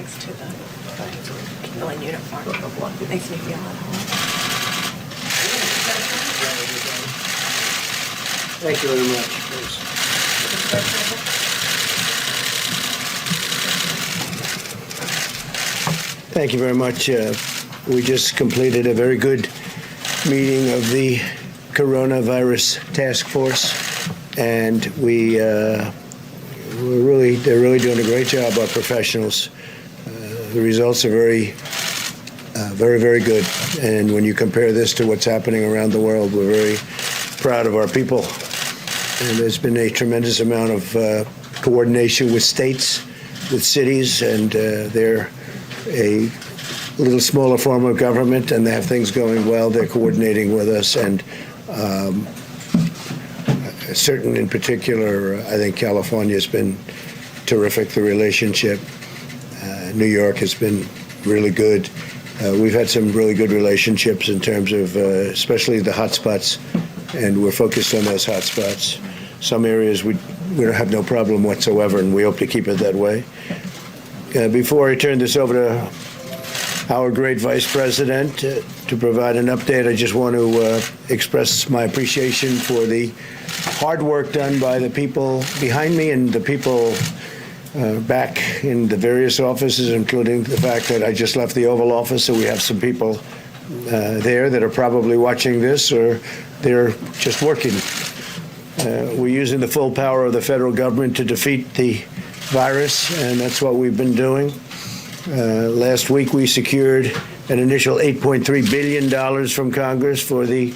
thanks to the people in uniform. It makes me feel at home. Thank you very much. Thank you very much. We just completed a very good meeting of the coronavirus task force, and they're really doing a great job, our professionals. The results are very, very good. And when you compare this to what's happening around the world, we're very proud of our people. And there's been a tremendous amount of coordination with states, with cities, and they're a little smaller form of government, and they have things going well. They're coordinating with us, and certain in particular, I think California has been terrific, the relationship. New York has been really good. We've had some really good relationships in terms of especially the hotspots, and we're focused on those hotspots. Some areas we don't have no problem whatsoever, and we hope to keep it that way. Before I turn this over to our great Vice President to provide an update, I just want to express my appreciation for the hard work done by the people behind me and the people back in the various offices, including the fact that I just left the Oval Office, so we have some people there that are probably watching this, or they're just working. We're using the full power of the federal government to defeat the virus, and that's what we've been doing. Last week, we secured an initial $8.3 billion from Congress for the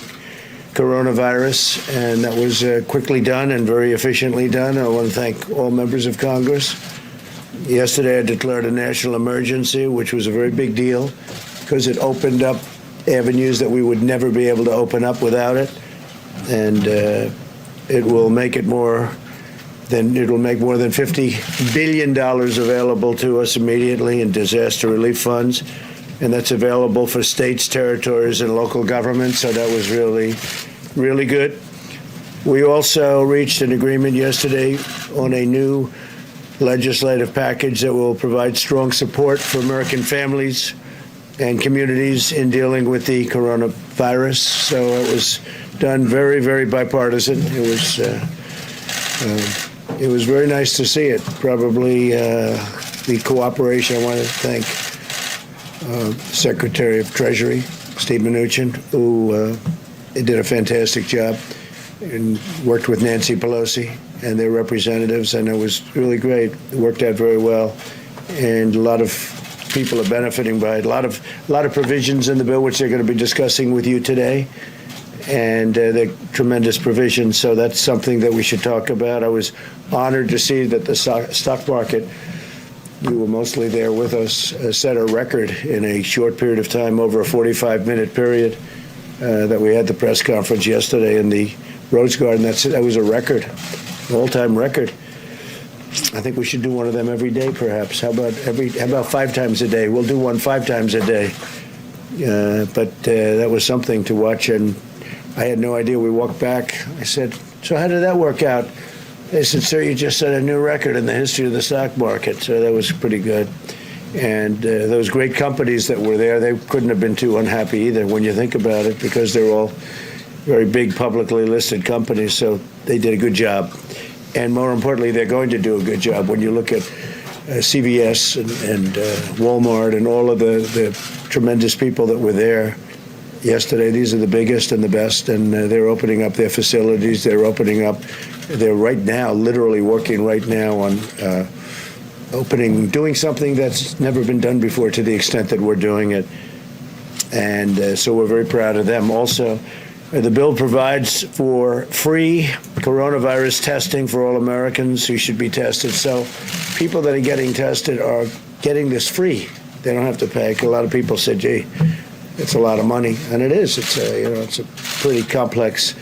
coronavirus, and that was quickly done and very efficiently done. I want to thank all members of Congress. Yesterday, I declared a national emergency, which was a very big deal because it opened up avenues that we would never be able to open up without it, and it will make more than $50 billion available to us immediately in disaster relief funds, and that's available for states, territories, and local governments. So that was really, really good. We also reached an agreement yesterday on a new legislative package that will provide strong support for American families and communities in dealing with the coronavirus. So it was done very, very bipartisan. It was very nice to see it. Probably the cooperation. I want to thank Secretary of Treasury, Steve Mnuchin, who did a fantastic job and worked with Nancy Pelosi and their representatives, and it was really great. It worked out very well, and a lot of people are benefiting by it. A lot of provisions in the bill, which they're going to be discussing with you today, and they're tremendous provisions, so that's something that we should talk about. I was honored to see that the stock market, you were mostly there with us, set a record in a short period of time, over a 45-minute period, that we had the press conference yesterday in the Rose Garden. That was a record, an all-time record. I think we should do one of them every day, perhaps. How about 5 times a day? We'll do one 5 times a day. But that was something to watch, and I had no idea. We walked back. I said, so how did that work out? They said, sir, you just set a new record in the history of the stock market. So that was pretty good. And those great companies that were there, they couldn't have been too unhappy either when you think about it, because they're all very big publicly listed companies. So they did a good job. And more importantly, they're going to do a good job. When you look at CVS and Walmart and all of the tremendous people that were there yesterday, these are the biggest and the best, and they're opening up their facilities. They're right now, literally working right now on doing something that's never been done before to the extent that we're doing it. And so we're very proud of them. Also, the bill provides for free coronavirus testing for all Americans who should be tested. So people that are getting tested are getting this free. They don't have to pay. A lot of people said, gee, it's a lot of money. And it is. It's a pretty complex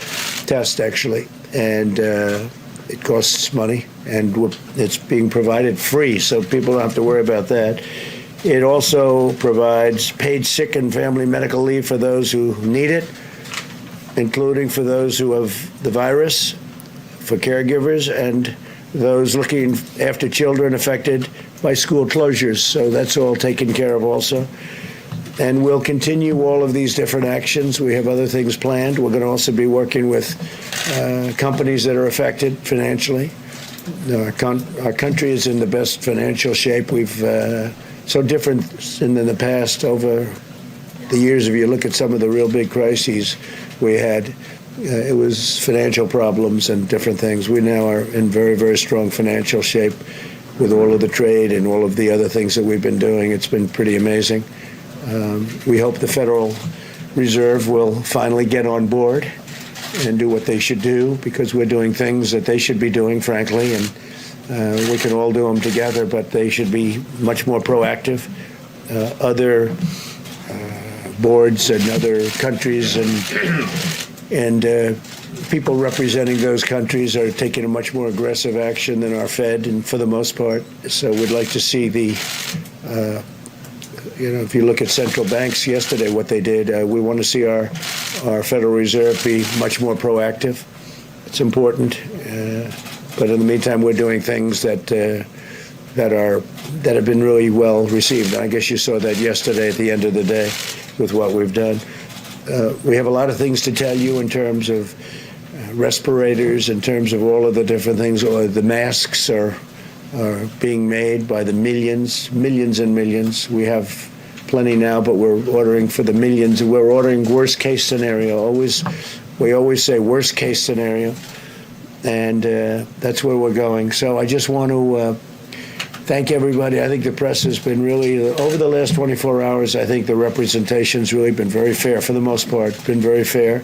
test, actually. And it costs money. And it's being provided free, so people don't have to worry about that. It also provides paid sick and family medical leave for those who need it, including for those who have the virus, for caregivers, and those looking after children affected by school closures. So that's all taken care of also. And we'll continue all of these different actions. We have other things planned. We're going to also be working with companies that are affected financially. Our country is in the best financial shape. We've so different than in the past over the years. If you look at some of the real big crises we had, it was financial problems and different things. We now are in very, very strong financial shape with all of the trade and all of the other things that we've been doing. It's been pretty amazing. We hope the Federal Reserve will finally get on board and do what they should do, because we're doing things that they should be doing, frankly, and we can all do them together, but they should be much more proactive. Other boards and other countries and people representing those countries are taking a much more aggressive action than our Fed, and for the most part. So we'd like to see the if you look at central banks yesterday, what they did, we want to see our Federal Reserve be much more proactive. It's important, but in the meantime, we're doing things that have been really well received. And I guess you saw that yesterday at the end of the day with what we've done. We have a lot of things to tell you in terms of respirators, in terms of all of the different things. Or the masks are being made by the millions and millions. We have plenty now, but we're ordering for the millions. We're ordering worst case scenario. We always say worst case scenario, and that's where we're going. So I just want to thank everybody. I think the press has been really, over the last 24 hours, I think the representation's really been very fair for the most part, been very fair.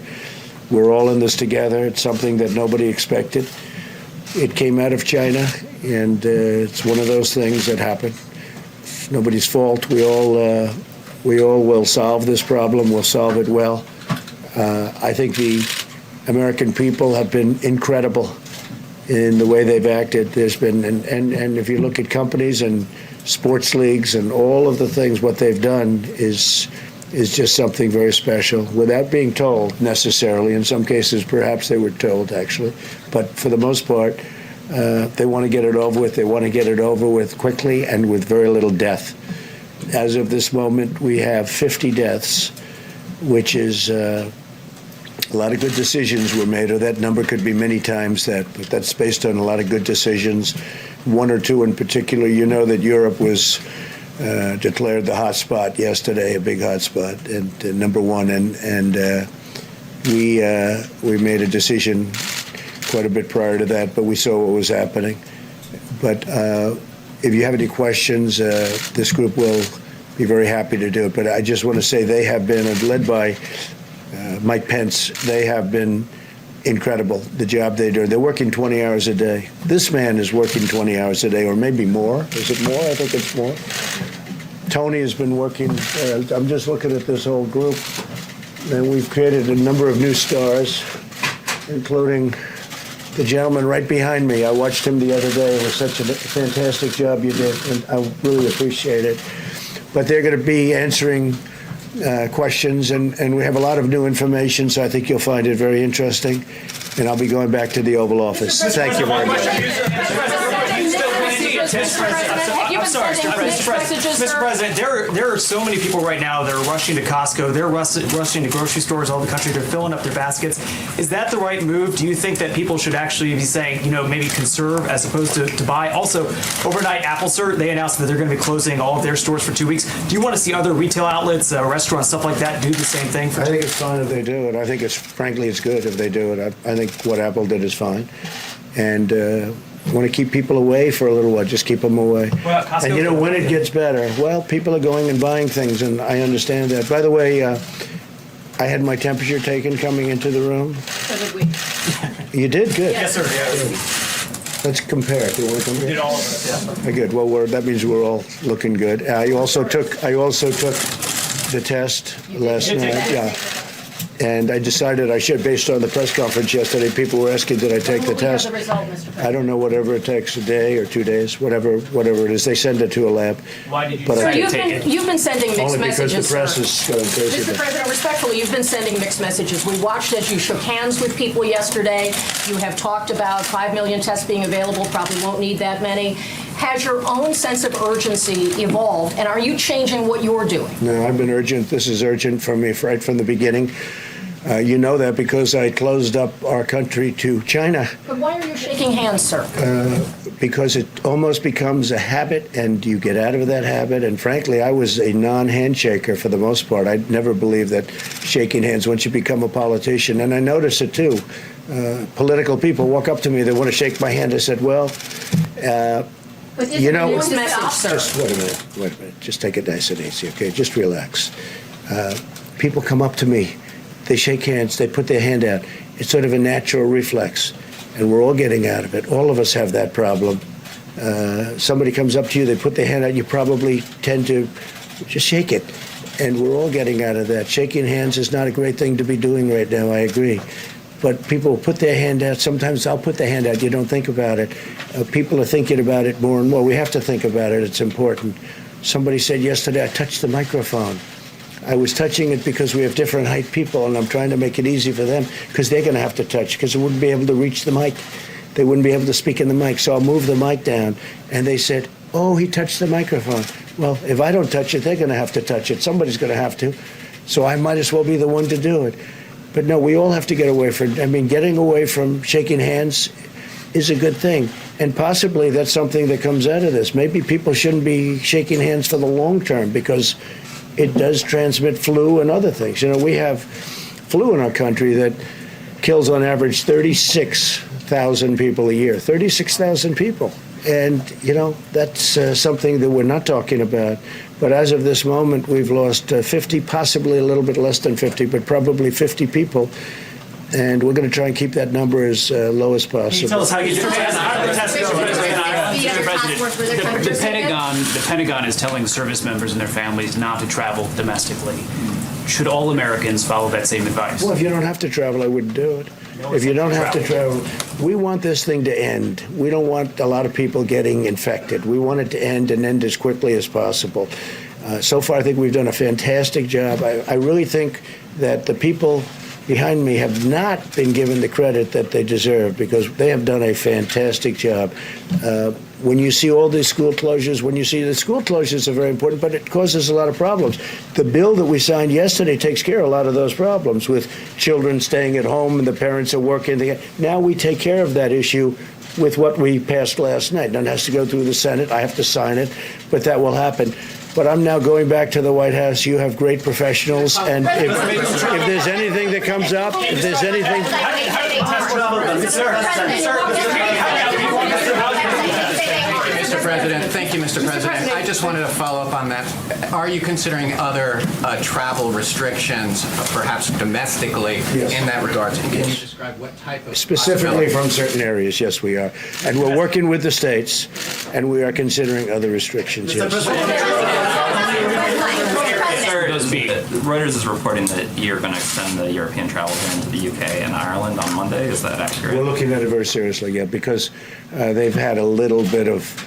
We're all in this together. It's something that nobody expected. It came out of China, and it's one of those things that happen. It's nobody's fault. We all will solve this problem. We'll solve it well. I think the American people have been incredible in the way they've acted. There's been, and if you look at companies and sports leagues and all of the things, what they've done is just something very special without being told necessarily. In some cases, perhaps they were told, actually. But for the most part, they want to get it over with. They want to get it over with quickly and with very little death. As of this moment, we have 50 deaths, which is a lot of good decisions were made, or that number could be many times that, but that's based on a lot of good decisions. One or two in particular. You know that Europe was declared the hot spot yesterday, a big hot spot, and number one, and we made a decision quite a bit prior to that, but we saw what was happening. But if you have any questions, this group will be very happy to do it. But I just want to say they have been, led by Mike Pence, they have been incredible, the job they do. They're working 20 hours a day. This man is working 20 hours a day, or maybe more. Is it more? I think it's more. Tony has been working, I'm just looking at this whole group, and we've created a number of new stars, including the gentleman right behind me. I watched him the other day. It was such a fantastic job you did, and I really appreciate it. But they're going to be answering questions, and we have a lot of new information, so I think you'll find it very interesting. And I'll be going back to the Oval Office. Thank you very much. I'm sorry, Mr. President, there are so many people right now that are rushing to Costco. They're rushing to grocery stores all over the country. They're filling up their baskets. Is that the right move? Do you think that people should actually be saying, maybe conserve as opposed to buy? Also, overnight, Apple, sir, they announced that they're going to be closing all of their stores for 2 weeks. Do you want to see other retail outlets, restaurants, stuff like that do the same thing? I think it's fine if they do it. I think frankly, it's good if they do it. I think what Apple did is fine. And want to keep people away for a little while. Just keep them away. Well, and when it gets better, well, people are going and buying things, and I understand that. By the way, I had my temperature taken coming into the room. So did we. You did? Good. Yes, sir. Yeah. Let's compare. Do you want to compare? We did all of it. Yeah. Good. Well, that means we're all looking good. I also took the test last night. Yeah. And I decided I should, based on the press conference yesterday. People were asking, did I take the test? When will we have the result, Mr. President? I don't know, whatever it takes, a day or 2 days, whatever it is. They send it to a lab. Why did you But I decide to You've take been, it? you've been sending mixed Only because messages, the press sir. is going crazy. Mr. President, respectfully, you've been sending mixed messages. We watched as you shook hands with people yesterday. You have talked about 5 million tests being available, probably won't need that many. Has your own sense of urgency evolved, and are you changing what you're doing? No, I've been urgent. This is urgent for me right from the beginning. You know that because I closed up our country to China. But why are you shaking hands, sir? Because it almost becomes a habit, and you get out of that habit. And frankly, I was a non-handshaker for the most part. I never believed that shaking hands once you become a politician. And I notice it too. Political people walk up to me, they want to shake my hand. I said, well, you know, Mixed message, sir. just wait a minute. Just take it nice and easy, okay? Just relax. People come up to me, they shake hands, they put their hand out. It's sort of a natural reflex, and we're all getting out of it. All of us have that problem. Somebody comes up to you, they put their hand out, you probably tend to just shake it. And we're all getting out of that. Shaking hands is not a great thing to be doing right now, I agree. But people put their hand out. Sometimes I'll put the hand out. You don't think about it. People are thinking about it more and more. We have to think about it. It's important. Somebody said yesterday, I touched the microphone. I was touching it because we have different height people, and I'm trying to make it easy for them because they're going to have to touch because they wouldn't be able to reach the mic. They wouldn't be able to speak in the mic. So I'll move the mic down. And they said, oh, he touched the microphone. Well, if I don't touch it, they're going to have to touch it. Somebody's going to have to. So I might as well be the one to do it. But no, we all have to get away from, getting away from shaking hands is a good thing. And possibly that's something that comes out of this. Maybe people shouldn't be shaking hands for the long term because it does transmit flu and other things. You know, we have flu in our country that kills on average 36,000 people a year. 36,000 people. And, you know, that's something that we're not talking about. But as of this moment, we've lost 50, possibly a little bit less than 50, but probably 50 people. And we're going to try and keep that number as low as possible. Can you tell us how you do The Pentagon is telling service members and their families not to travel domestically. Should all Americans follow that same advice? Well, if you don't have to travel, I wouldn't do it. If you don't have to travel, we want this thing to end. We don't want a lot of people getting infected. We want it to end and end as quickly as possible. So far, I think we've done a fantastic job. I really think that the people behind me have not been given the credit that they deserve because they have done a fantastic job. When you see all these school closures, the school closures are very important, but it causes a lot of problems. The bill that we signed yesterday takes care of a lot of those problems with children staying at home and the parents are working. Now we take care of that issue with what we passed last night. Now it has to go through the Senate. I have to sign it, but that will happen. But I'm now going back to the White House. You have great professionals, and if there's anything that comes up, if there's anything... Mr. President, thank you, Mr. President. I just wanted to follow up on that. Are you considering other travel restrictions, perhaps domestically, in that regard? Can you describe what type of... Specifically from certain areas, yes, we are. And we're working with the states, and we are considering other restrictions, yes. Reuters is reporting that you're going to extend the European travel ban to the UK and Ireland on Monday. Is that accurate? We're looking at it very seriously, yeah, because they've had a little bit of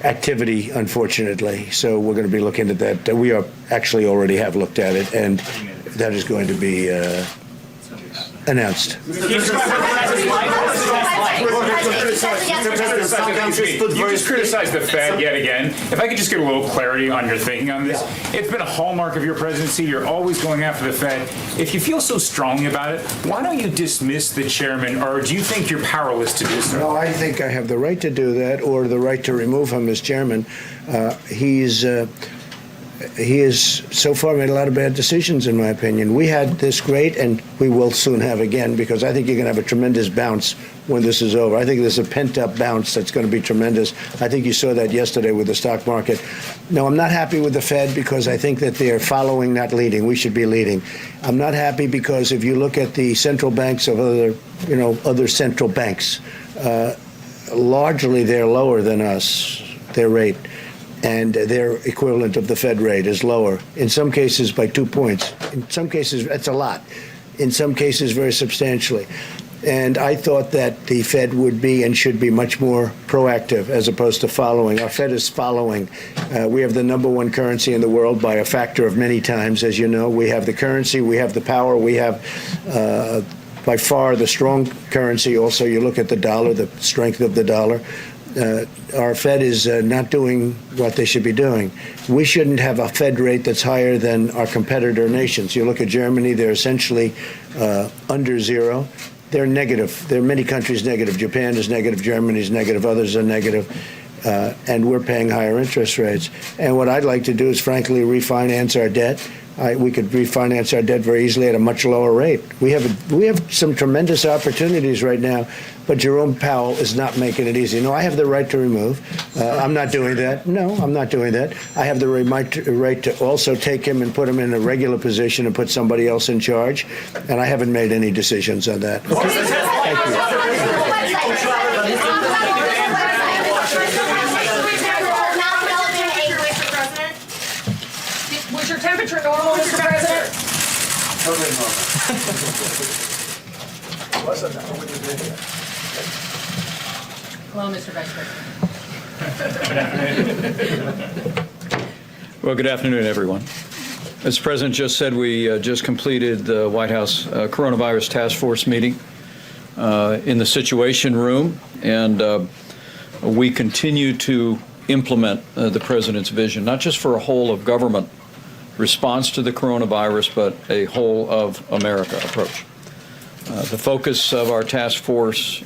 activity, unfortunately. So we're going to be looking at that. We are actually already have looked at it, and that is going to be announced. You just criticized the Fed yet again. If I could just get a little clarity on your thinking on this. It's been a hallmark of your presidency. You're always going after the Fed. If you feel so strongly about it, why don't you dismiss the chairman, or do you think you're powerless to do so? No, I think I have the right to do that, or the right to remove him as chairman. He has so far made a lot of bad decisions, in my opinion. We had this great, and we will soon have again, because I think you're going to have a tremendous bounce when this is over. I think there's a pent-up bounce that's going to be tremendous. I think you saw that yesterday with the stock market. No, I'm not happy with the Fed because I think that they're following, not leading. We should be leading. I'm not happy because if you look at the central banks of other central banks, largely they're lower than us, their rate. And their equivalent of the Fed rate is lower. In some cases by 2 points. In some cases, that's a lot. in some cases very substantially. And I thought that the Fed would be and should be much more proactive as opposed to following. Our Fed is following. We have the #1 currency in the world by a factor of many times, as you know. We have the currency, we have the power, we have by far the strong currency. Also, you look at the dollar, the strength of the dollar. Our Fed is not doing what they should be doing. We shouldn't have a Fed rate that's higher than our competitor nations. You look at Germany, they're essentially under zero. They're negative. There are many countries negative. Japan is negative. Germany is negative. Others are negative. And we're paying higher interest rates. And what I'd like to do is, frankly, refinance our debt. We could refinance our debt very easily at a much lower rate. We have some tremendous opportunities right now, but Jerome Powell is not making it easy. No, I have the right to remove. I'm not doing that. No, I'm not doing that. I have the right to also take him and put him in a regular position and put somebody else in charge, and I haven't made any decisions on that. Okay. Thank you. Was your temperature normal, Mr. President? Totally normal. Wasn't that when you did that? Hello, Mr. Vice President. Well, good afternoon, everyone. As the President just said, we just completed the White House coronavirus task force meeting in the Situation Room, and we continue to implement the President's vision, not just for a whole of government response to the coronavirus, but a whole of America approach. The focus of our task force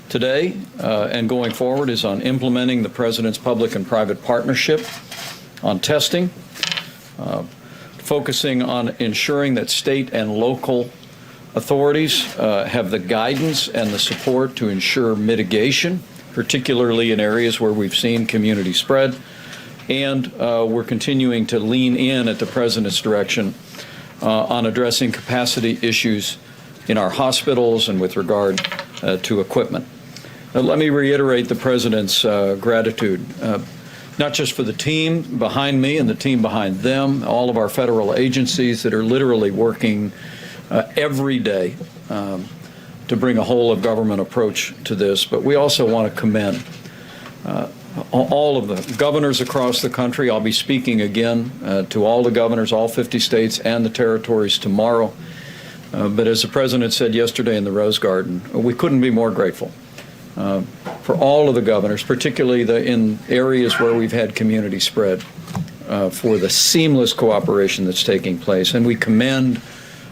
today and going forward is on implementing the President's public and private partnership on testing, focusing on ensuring that state and local authorities have the guidance and the support to ensure mitigation, particularly in areas where we've seen community spread. And we're continuing to lean in at the President's direction on addressing capacity issues in our hospitals and with regard to equipment. Let me reiterate the President's gratitude, not just for the team behind me and the team behind them, all of our federal agencies that are literally working every day to bring a whole of government approach to this, but we also want to commend all of the governors across the country. I'll be speaking again to all the governors, all 50 states and the territories tomorrow. But as the President said yesterday in the Rose Garden, we couldn't be more grateful for all of the governors, particularly in areas where we've had community spread, for the seamless cooperation that's taking place. And we commend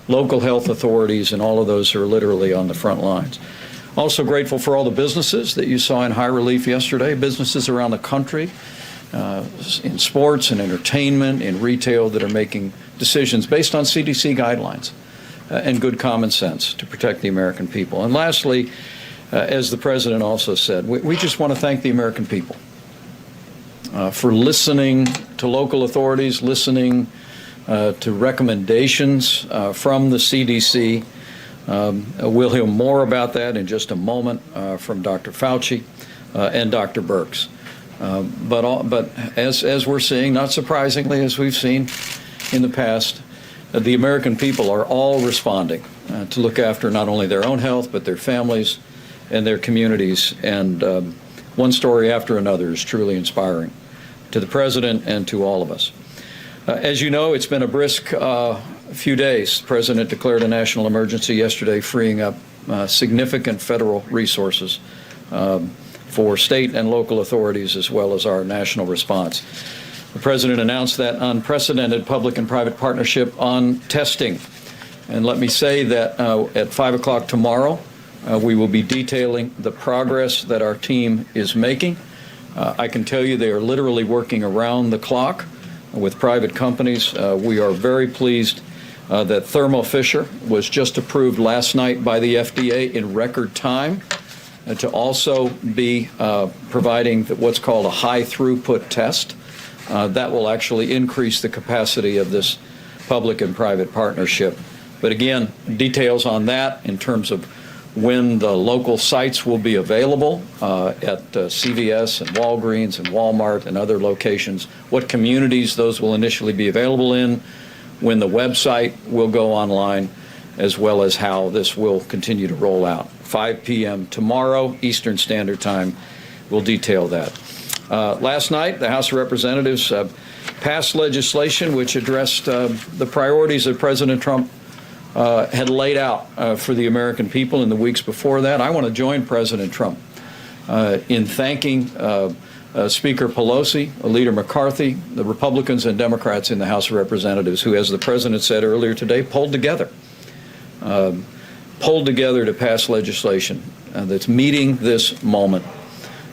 local health authorities and all of those who are literally on the front lines. Also grateful for all the businesses that you saw in high relief yesterday, businesses around the country, in sports and entertainment, in retail, that are making decisions based on CDC guidelines and good common sense to protect the American people. And lastly, as the President also said, we just want to thank the American people for listening to local authorities, listening to recommendations from the CDC. We'll hear more about that in just a moment from Dr. Fauci and Dr. Birx. But as we're seeing, not surprisingly, as we've seen in the past, the American people are all responding to look after not only their own health, but their families and their communities. And one story after another is truly inspiring to the President and to all of us. As you know, it's been a brisk few days. The President declared a national emergency yesterday, freeing up significant federal resources for state and local authorities, as well as our national response. The President announced that unprecedented public and private partnership on testing. And let me say that at 5 o'clock tomorrow, we will be detailing the progress that our team is making. I can tell you they are literally working around the clock with private companies. We are very pleased that Thermo Fisher was just approved last night by the FDA in record time to also be providing what's called a high throughput test. That will actually increase the capacity of this public and private partnership. But again, details on that in terms of when the local sites will be available at CVS and Walgreens and Walmart and other locations, what communities those will initially be available in, when the website will go online, as well as how this will continue to roll out. 5 p.m. tomorrow, Eastern Standard Time, will detail that. Last night, the House of Representatives passed legislation which addressed the priorities that President Trump had laid out for the American people in the weeks before that. I want to join President Trump in thanking Speaker Pelosi, Leader McCarthy, the Republicans and Democrats in the House of Representatives who, as the President said earlier today, pulled together to pass legislation that's meeting this moment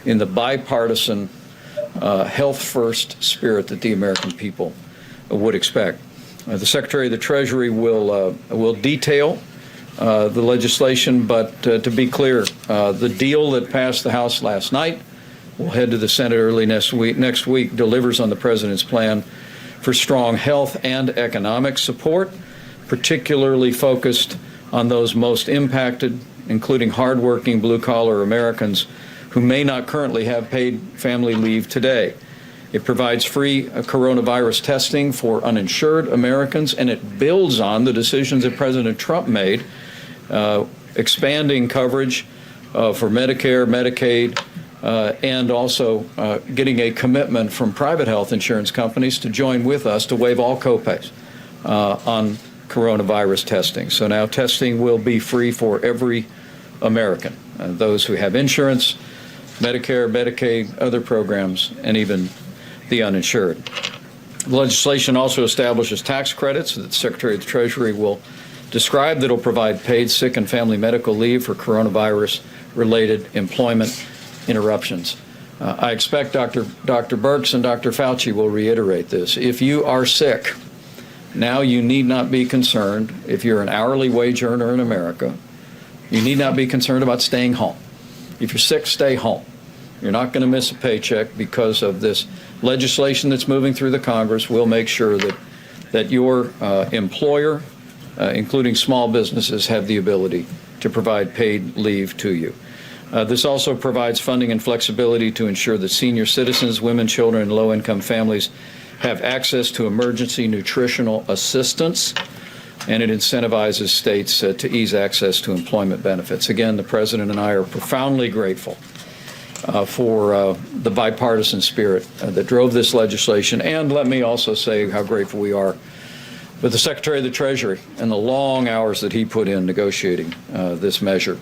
in the bipartisan, health-first spirit that the American people would expect. The Secretary of the Treasury will detail the legislation, but to be clear, the deal that passed the House last night will head to the Senate early next week, delivers on the President's plan for strong health and economic support, particularly focused on those most impacted, including hardworking blue-collar Americans who may not currently have paid family leave today. It provides free coronavirus testing for uninsured Americans, and it builds on the decisions that President Trump made, expanding coverage for Medicare, Medicaid, and also getting a commitment from private health insurance companies to join with us to waive all copays on coronavirus testing. So now testing will be free for every American, those who have insurance, Medicare, Medicaid, other programs, and even the uninsured. The legislation also establishes tax credits that the Secretary of the Treasury will describe that will provide paid sick and family medical leave for coronavirus-related employment interruptions. I expect Dr. Birx and Dr. Fauci will reiterate this. If you are sick, now you need not be concerned. If you're an hourly wage earner in America, you need not be concerned about staying home. If you're sick, stay home. You're not going to miss a paycheck because of this legislation that's moving through the Congress. We'll make sure that your employer, including small businesses, have the ability to provide paid leave to you. This also provides funding and flexibility to ensure that senior citizens, women, children, and low-income families have access to emergency nutritional assistance, and it incentivizes states to ease access to employment benefits. Again, the President and I are profoundly grateful for the bipartisan spirit that drove this legislation, and let me also say how grateful we are with the Secretary of the Treasury and the long hours that he put in negotiating this measure.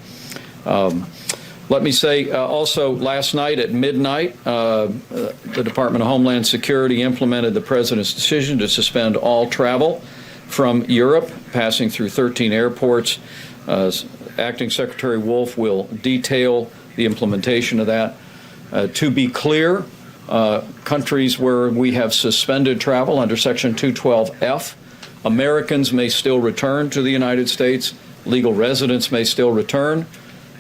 Let me say also last night at midnight, the Department of Homeland Security implemented the President's decision to suspend all travel from Europe, passing through 13 airports. Acting Secretary Wolf will detail the implementation of that. To be clear, countries where we have suspended travel under Section 212F, Americans may still return to the United States. Legal residents may still return.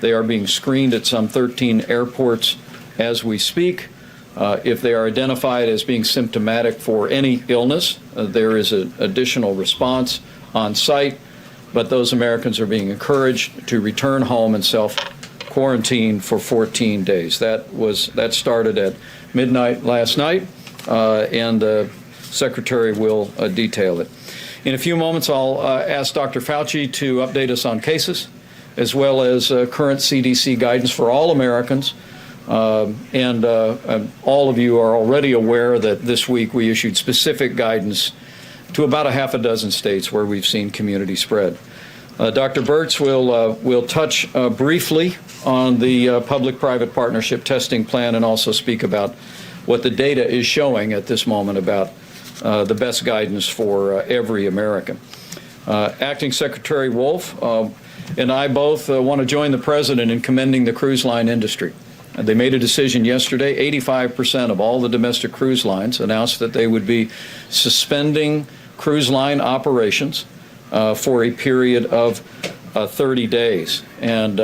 They are being screened at some 13 airports as we speak. If they are identified as being symptomatic for any illness, there is an additional response on site, but those Americans are being encouraged to return home and self-quarantine for 14 days. That started at midnight last night, and the Secretary will detail it. In a few moments, I'll ask Dr. Fauci to update us on cases, as well as current CDC guidance for all Americans. And all of you are already aware that this week we issued specific guidance to about a half a dozen states where we've seen community spread. Dr. Birx will touch briefly on the public-private partnership testing plan and also speak about what the data is showing at this moment about the best guidance for every American. Acting Secretary Wolf and I both want to join the President in commending the cruise line industry. They made a decision yesterday. 85% of all the domestic cruise lines announced that they would be suspending cruise line operations for a period of 30 days. And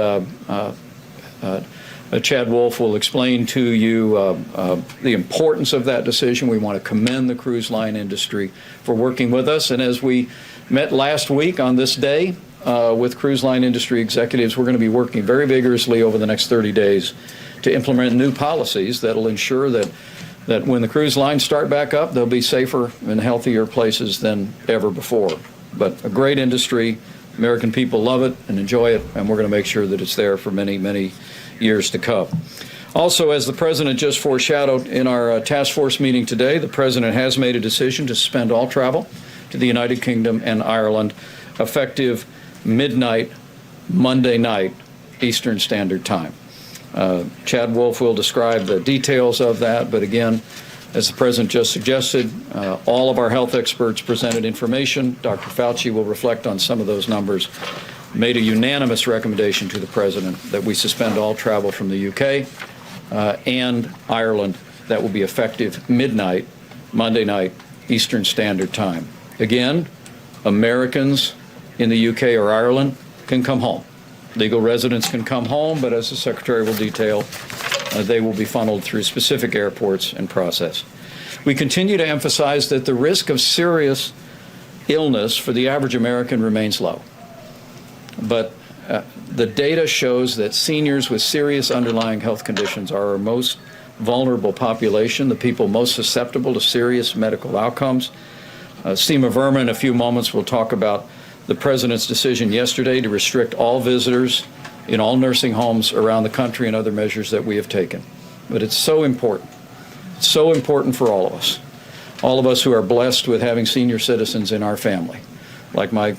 Chad Wolf will explain to you the importance of that decision. We want to commend the cruise line industry for working with us. And as we met last week on this day with cruise line industry executives, we're going to be working very vigorously over the next 30 days to implement new policies that will ensure that when the cruise lines start back up, they'll be safer and healthier places than ever before. But a great industry American people love it and enjoy it, and we're going to make sure that it's there for many, many years to come. Also, as the President just foreshadowed in our task force meeting today, the President has made a decision to suspend all travel to the United Kingdom and Ireland effective midnight Monday night Eastern Standard Time. Chad Wolf will describe the details of that, but again, as the President just suggested, all of our health experts presented information. Dr. Fauci will reflect on some of those numbers, made a unanimous recommendation to the President that we suspend all travel from the UK and Ireland. That will be effective midnight, Monday night, Eastern Standard Time. Again, Americans in the UK or Ireland can come home. Legal residents can come home, but as the Secretary will detail, they will be funneled through specific airports and processed. We continue to emphasize that the risk of serious illness for the average American remains low. But the data shows that seniors with serious underlying health conditions are our most vulnerable population, the people most susceptible to serious medical outcomes. Seema Verma in a few moments will talk about the President's decision yesterday to restrict all visitors in all nursing homes around the country and other measures that we have taken. But it's so important. It's so important for all of us who are blessed with having senior citizens in our family, like my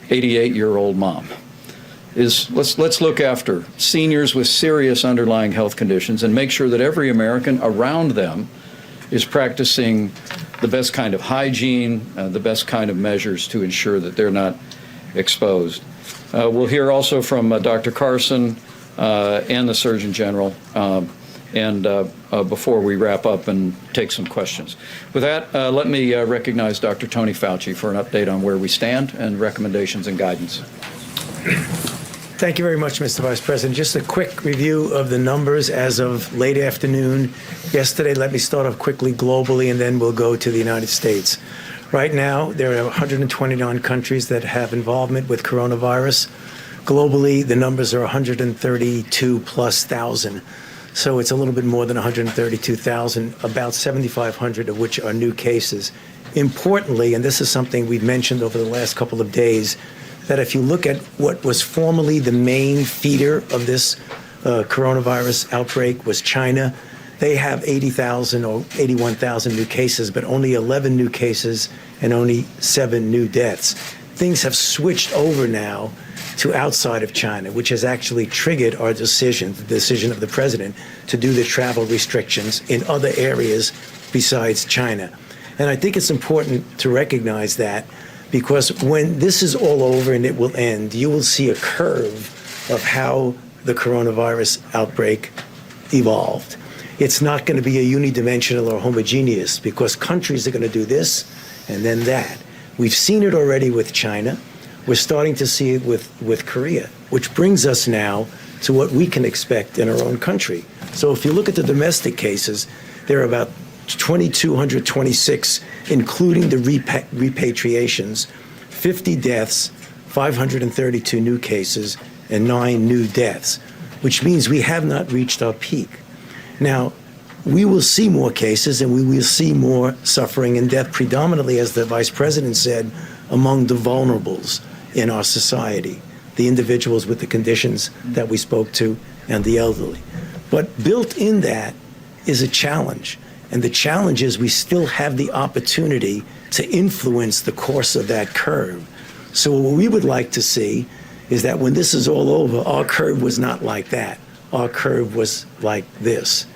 88-year-old mom. Let's look after seniors with serious underlying health conditions and make sure that every American around them is practicing the best kind of hygiene, the best kind of measures to ensure that they're not exposed. We'll hear also from Dr. Carson and the Surgeon General before we wrap up and take some questions. With that, let me recognize Dr. Tony Fauci for an update on where we stand and recommendations and guidance. Thank you very much, Mr. Vice President. Just a quick review of the numbers as of late afternoon yesterday. Let me start off quickly globally, and then we'll go to the United States. Right now, there are 129 countries that have involvement with coronavirus. Globally, the numbers are 132 plus thousand. So it's a little bit more than 132,000, about 7,500 of which are new cases. Importantly, and this is something we've mentioned over the last couple of days, that if you look at what was formerly the main feeder of this coronavirus outbreak was China, they have 80,000 or 81,000 new cases, but only 11 new cases and only 7 new deaths. Things have switched over now to outside of China, which has actually triggered our decision, the decision of the President, to do the travel restrictions in other areas besides China. And I think it's important to recognize that, because when this is all over and it will end, you will see a curve of how the coronavirus outbreak evolved. It's not going to be a unidimensional or homogeneous, because countries are going to do this and then that. We've seen it already with China. We're starting to see it with Korea, which brings us now to what we can expect in our own country. So if you look at the domestic cases, there are about 2,226, including the repatriations, 50 deaths, 532 new cases, and 9 new deaths, which means we have not reached our peak. Now, we will see more cases and we will see more suffering and death, predominantly, as the Vice President said, among the vulnerables in our society, the individuals with the conditions that we spoke to and the elderly. But built in that is a challenge. And the challenge is we still have the opportunity to influence the course of that curve. So what we would like to see is that when this is all over, our curve was not like that. Our curve was like this.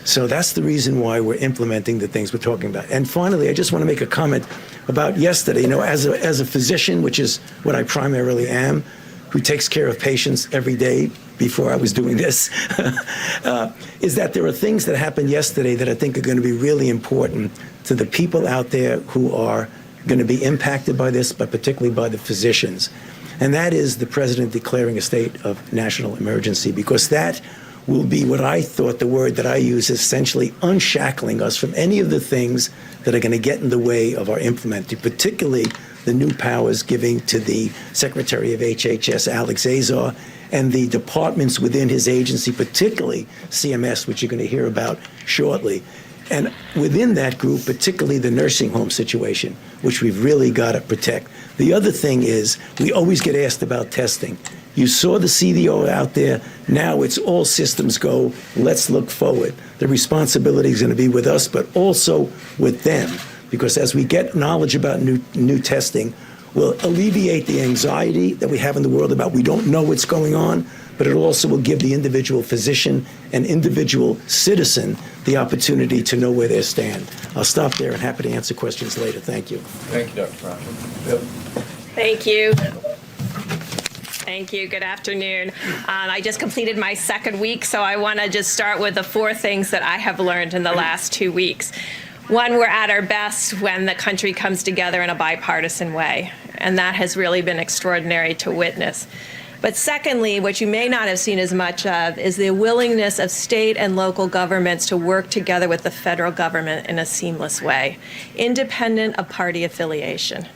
So that's the reason why we're implementing the things we're talking about. And finally, I just want to make a comment about yesterday. You know, as a physician, which is what I primarily am, who takes care of patients every day before I was doing this, is that there are things that happened yesterday that I think are going to be really important to the people out there who are going to be impacted by this, but particularly by the physicians. And that is the President declaring a state of national emergency, because that will be what I thought the word that I use is essentially unshackling us from any of the things that are going to get in the way of our implementing, particularly the new powers giving to the Secretary of HHS, Alex Azar, and the departments within his agency, particularly CMS, which you're going to hear about shortly. And within that group, particularly the nursing home situation, which we've really got to protect. The other thing is we always get asked about testing. You saw the CDO out there. Now it's all systems go. Let's look forward. The responsibility is going to be with us, but also with them. Because as we get knowledge about new testing, we'll alleviate the anxiety that we have in the world about we don't know what's going on, but it also will give the individual physician and individual citizen the opportunity to know where they stand. I'll stop there and happy to answer questions later. Thank you. Thank you, Dr. Proctor. Thank you. Thank you. Good afternoon. I just completed my second week, so I want to just start with the 4 things that I have learned in the last 2 weeks. One, we're at our best when the country comes together in a bipartisan way, and that has really been extraordinary to witness. But secondly, what you may not have seen as much of is the willingness of state and local governments to work together with the federal government in a seamless way, independent of party affiliation.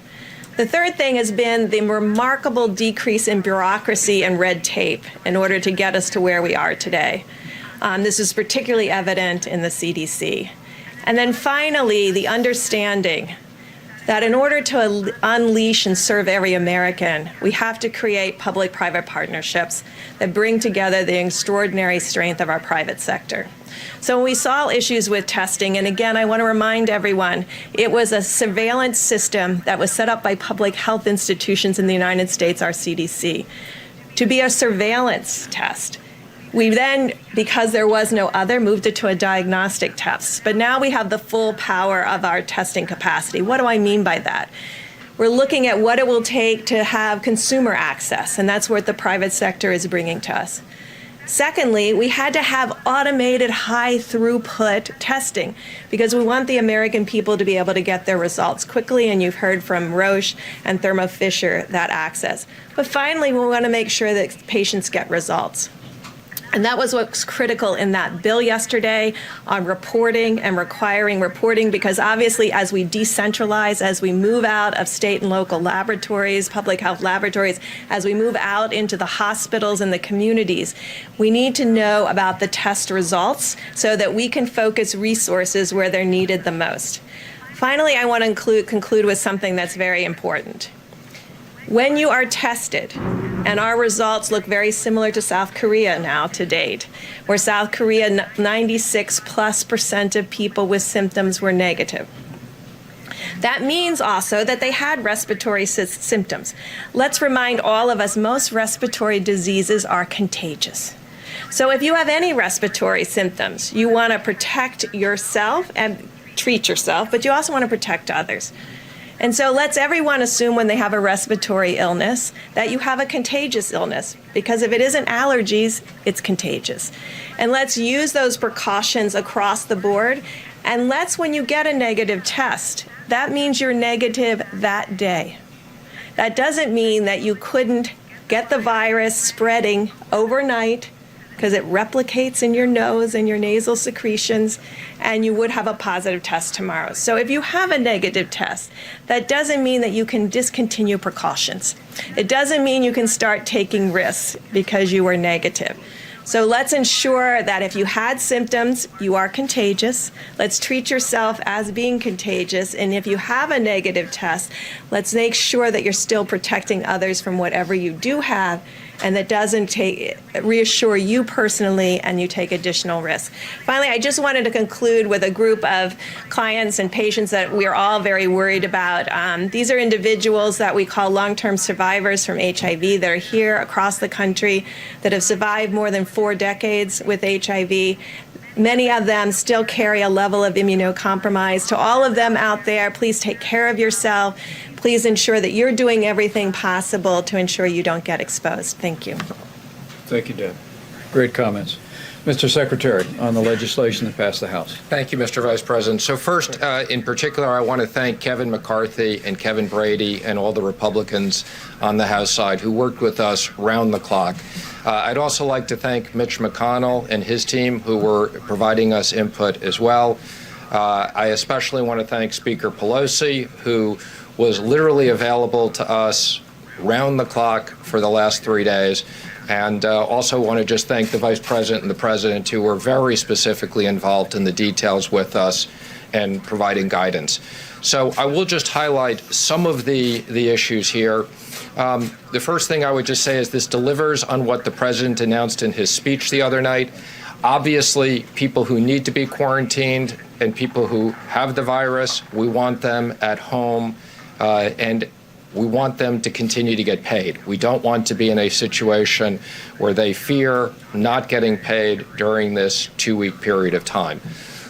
The third thing has been the remarkable decrease in bureaucracy and red tape in order to get us to where we are today. This is particularly evident in the CDC. And then finally, the understanding that in order to unleash and serve every American, we have to create public-private partnerships that bring together the extraordinary strength of our private sector. So when we saw issues with testing, and again, I want to remind everyone, it was a surveillance system that was set up by public health institutions in the United States, our CDC, to be a surveillance test. We then, because there was no other, moved it to a diagnostic test. But now we have the full power of our testing capacity. What do I mean by that? We're looking at what it will take to have consumer access, and that's what the private sector is bringing to us. Secondly, we had to have automated high-throughput testing because we want the American people to be able to get their results quickly, and you've heard from Roche and Thermo Fisher that access. But finally, we want to make sure that patients get results. And that was what's critical in that bill yesterday on reporting and requiring reporting, because obviously as we decentralize, as we move out of state and local laboratories, public health laboratories, as we move out into the hospitals and the communities, we need to know about the test results so that we can focus resources where they're needed the most. Finally, I want to conclude with something that's very important. When you are tested, and our results look very similar to South Korea now to date, where South Korea, 96+% of people with symptoms were negative. That means also that they had respiratory symptoms. Let's remind all of us, most respiratory diseases are contagious. So if you have any respiratory symptoms, you want to protect yourself and treat yourself, but you also want to protect others. And so let's everyone assume when they have a respiratory illness that you have a contagious illness, because if it isn't allergies, it's contagious. And let's use those precautions across the board. And let's, when you get a negative test, that means you're negative that day. That doesn't mean that you couldn't get the virus spreading overnight, because it replicates in your nose and your nasal secretions, and you would have a positive test tomorrow. So if you have a negative test, that doesn't mean that you can discontinue precautions. It doesn't mean you can start taking risks because you were negative. So let's ensure that if you had symptoms, you are contagious. Let's treat yourself as being contagious. And if you have a negative test, let's make sure that you're still protecting others from whatever you do have, and that doesn't reassure you personally and you take additional risk. Finally, I just wanted to conclude with a group of clients and patients that we are all very worried about. These are individuals that we call long-term survivors from HIV that are here across the country that have survived more than 4 decades with HIV. Many of them still carry a level of immunocompromise. To all of them out there, please take care of yourself. Please ensure that you're doing everything possible to ensure you don't get exposed. Thank you. Thank you, Deb. Great comments. Mr. Secretary, on the legislation that passed the House. Thank you, Mr. Vice President. So first, in particular, I want to thank Kevin McCarthy and Kevin Brady and all the Republicans on the House side who worked with us round the clock. I'd also like to thank Mitch McConnell and his team who were providing us input as well. I especially want to thank Speaker Pelosi, who was literally available to us round the clock for the last 3 days. And also want to just thank the Vice President and the President, who were very specifically involved in the details with us and providing guidance. So I will just highlight some of the issues here. The first thing I would just say is this delivers on what the President announced in his speech the other night. Obviously, people who need to be quarantined and people who have the virus, we want them at home, and we want them to continue to get paid. We don't want to be in a situation where they fear not getting paid during this 2-week period of time.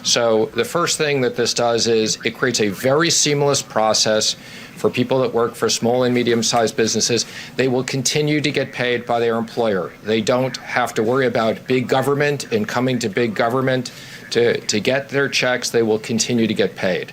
So the first thing that this does is it creates a very seamless process for people that work for small and medium-sized businesses. They will continue to get paid by their employer. They don't have to worry about big government and coming to big government to get their checks. They will continue to get paid.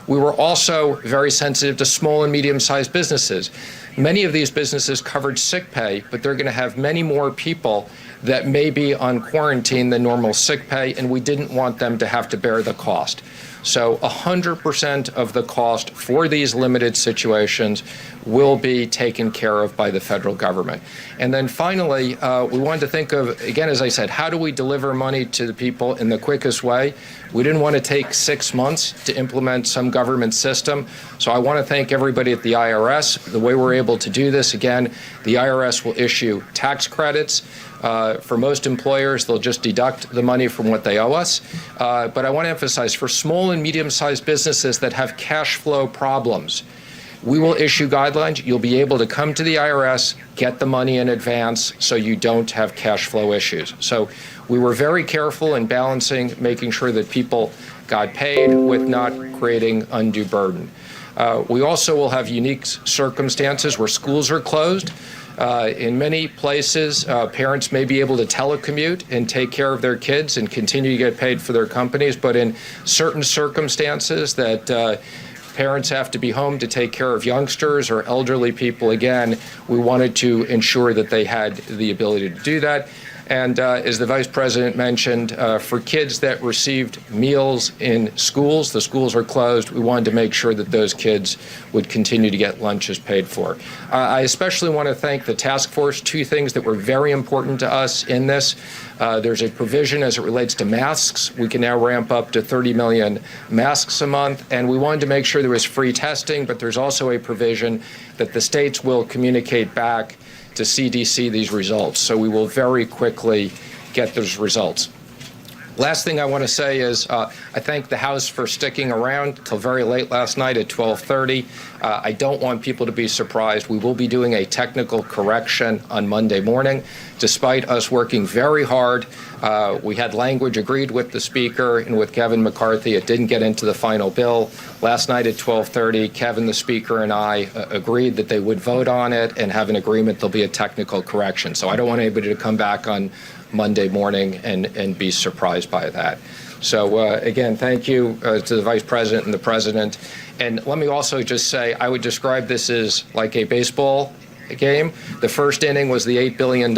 We were also very sensitive to small and medium-sized businesses. Many of these businesses covered sick pay, but they're going to have many more people that may be on quarantine than normal sick pay, and we didn't want them to have to bear the cost. So 100% of the cost for these limited situations will be taken care of by the federal government. And then finally, we wanted to think of, again, as I said, how do we deliver money to the people in the quickest way? We didn't want to take 6 months to implement some government system. So I want to thank everybody at the IRS. The way we're able to do this, again, the IRS will issue tax credits. For most employers, they'll just deduct the money from what they owe us. But I want to emphasize, for small and medium-sized businesses that have cash flow problems, we will issue guidelines. You'll be able to come to the IRS, get the money in advance so you don't have cash flow issues. So we were very careful in balancing, making sure that people got paid with not creating undue burden. We also will have unique circumstances where schools are closed. In many places, parents may be able to telecommute and take care of their kids and continue to get paid for their companies, but in certain circumstances that parents have to be home to take care of youngsters or elderly people, again, we wanted to ensure that they had the ability to do that. And as the Vice President mentioned, for kids that received meals in schools, the schools are closed, we wanted to make sure that those kids would continue to get lunches paid for. I especially want to thank the task force. 2 things that were very important to us in this. There's a provision as it relates to masks. We can now ramp up to 30 million masks a month, and we wanted to make sure there was free testing, but there's also a provision that the states will communicate back to CDC these results. So we will very quickly get those results. Last thing I want to say is I thank the House for sticking around till very late last night at 12:30. I don't want people to be surprised. We will be doing a technical correction on Monday morning. Despite us working very hard, we had language agreed with the Speaker and with Kevin McCarthy. It didn't get into the final bill. Last night at 12:30, Kevin, the Speaker, and I agreed that they would vote on it and have an agreement there'll be a technical correction. So I don't want anybody to come back on Monday morning and be surprised by that. So again, thank you to the Vice President and the President. And let me also just say, I would describe this as like a baseball game. The first inning was the $8 billion.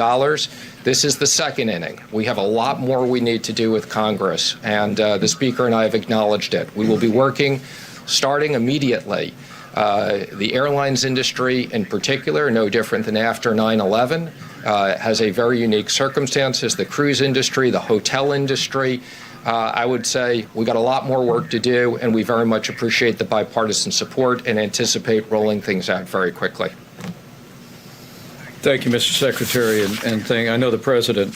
This is the second inning. We have a lot more we need to do with Congress, and the Speaker and I have acknowledged it. We will be working starting immediately. The airlines industry in particular, no different than after 9/11, has a very unique circumstances. The cruise industry, the hotel industry, I would say we got a lot more work to do, and we very much appreciate the bipartisan support and anticipate rolling things out very quickly. Thank you, Mr. Secretary, and I know the President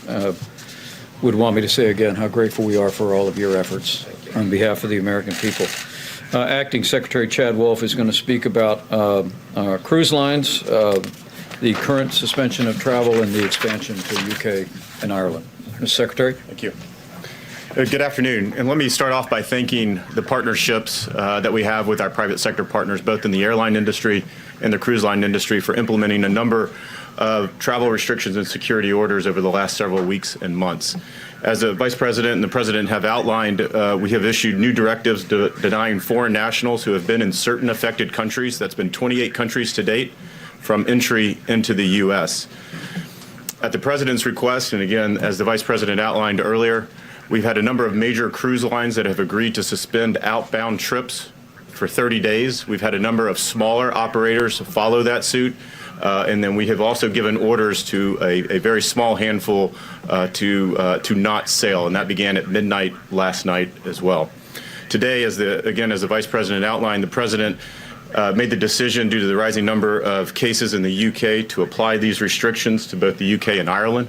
would want me to say again how grateful we are for all of your efforts on behalf of the American people. Acting Secretary Chad Wolf is going to speak about cruise lines, the current suspension of travel, and the expansion to UK and Ireland. Mr. Secretary. Thank you. Good afternoon, and let me start off by thanking the partnerships that we have with our private sector partners, both in the airline industry and the cruise line industry, for implementing a number of travel restrictions and security orders over the last several weeks and months. As the Vice President and the President have outlined, we have issued new directives denying foreign nationals who have been in certain affected countries, that's been 28 countries to date, from entry into the U.S. At the President's request, and again, as the Vice President outlined earlier, we've had a number of major cruise lines that have agreed to suspend outbound trips for 30 days. We've had a number of smaller operators follow that suit. And then we have also given orders to a very small handful to not sail, and that began at midnight last night as well. Today, as the Vice President outlined, the President made the decision due to the rising number of cases in the UK to apply these restrictions to both the UK and Ireland.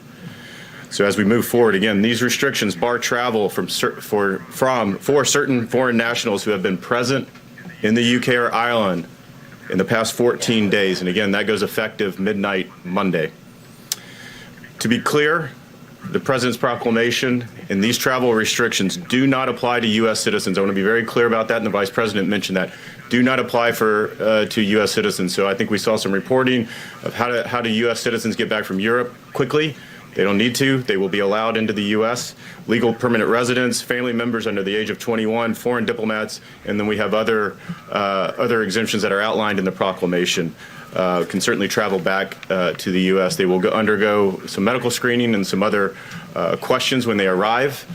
So as we move forward, again, these restrictions bar travel for certain foreign nationals who have been present in the UK or Ireland in the past 14 days. And again, that goes effective midnight Monday. To be clear, the President's proclamation and these travel restrictions do not apply to U.S. citizens. I want to be very clear about that, and the Vice President mentioned that. Do not apply to U.S. citizens. So I think we saw some reporting of how do U.S. citizens get back from Europe quickly. They don't need to. They will be allowed into the U.S. Legal permanent residents, family members under the age of 21, foreign diplomats, and then we have other exemptions that are outlined in the proclamation. Can certainly travel back to the U.S. They will undergo some medical screening and some other questions when they arrive,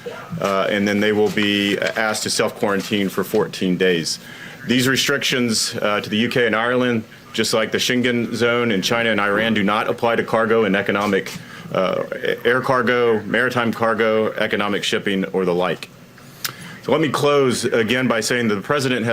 and then they will be asked to self-quarantine for 14 days. These restrictions to the UK and Ireland, just like the Schengen zone in China and Iran, do not apply to cargo and economic air cargo, maritime cargo, economic shipping, or the like. So let me close again by saying that the President has